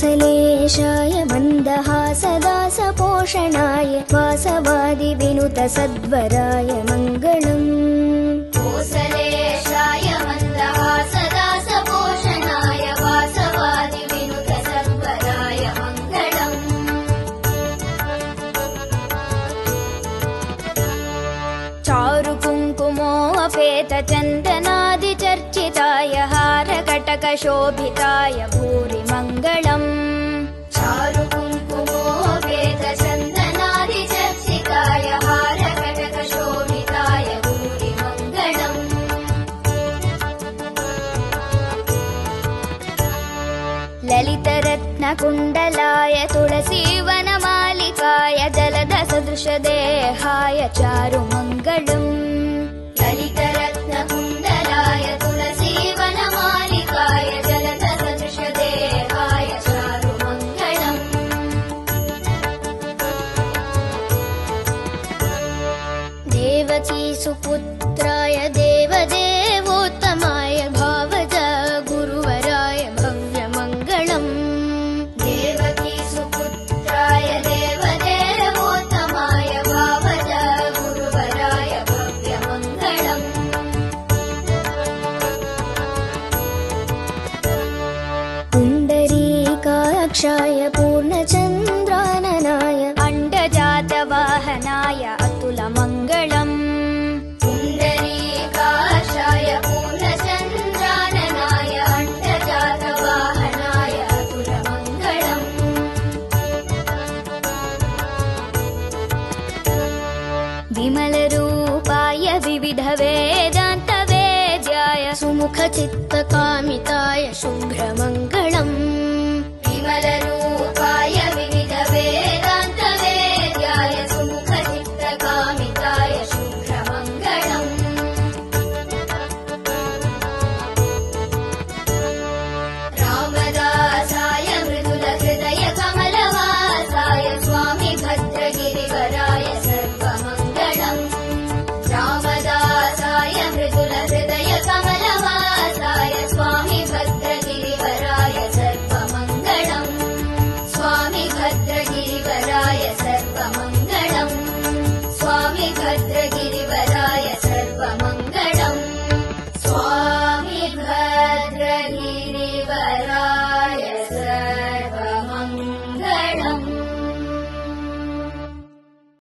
कोसलेशाय मन्दहासदासपोषणाय वासवादिविनुतसद्वराय मङ्गलम्। कोसलेशाय मन्दहासदासपोषणाय वासवादिविनुतसद्वराय मङ्गलम्। चारुकुङ्कुमोऽपेतचन्दनादिचर्चिताय हारकटकशोभिताय भूरि मङ्गलम्। चारुकुङ्कुमोऽपेतचन्दनादिचर्चिताय हारकटकशोभिताय भूरि मङ्गलम्। ललितरत्नकुण्डलाय तुलसीवनमालिकाय जलधसदृशदेहाय चारुमङ्गलम्। ललितरत्नकुण्डलाय तुलसीवनमालिकाय जलधसदृशदेहाय चारुमङ्गलम्। देवकीसुपुत्राय देवदेवोत्तमाय भावज गुरुवराय भव्यमङ्गलम्। देवकीसुपुत्राय देवदेवोत्तमाय भावज गुरुवराय भव्यमङ्गलम्। पुण्डरीकाक्षाय पूर्णचन्द्राननाय अण्डजातवाहनाय अतुलमङ्गलम्। पुण्डरीकाक्षाय पूर्णचन्द्राननाय अण्डजातवाहनाय अतुलमङ्गलम्। विमलरूपाय विविधवेदान्तवेद्याय सुमुखचित्तकामिताय शुभ्रमङ्गलम्। विमलरूपाय विविधवेदान्तवेद्याय सुमुखचित्तकामिताय शुभ्रमङ्गलम्। रामदासाय मृदुलहृदय कमलवासाय स्वामी भद्रगिरिवराय सर्वमङ्गलम्। रामदासाय मृदुलहृदय कमलवासाय स्वामी भद्रगिरिवराय सर्वमङ्गलम्। स्वामी भद्रगिरिवराय सर्वमङ्गलम्।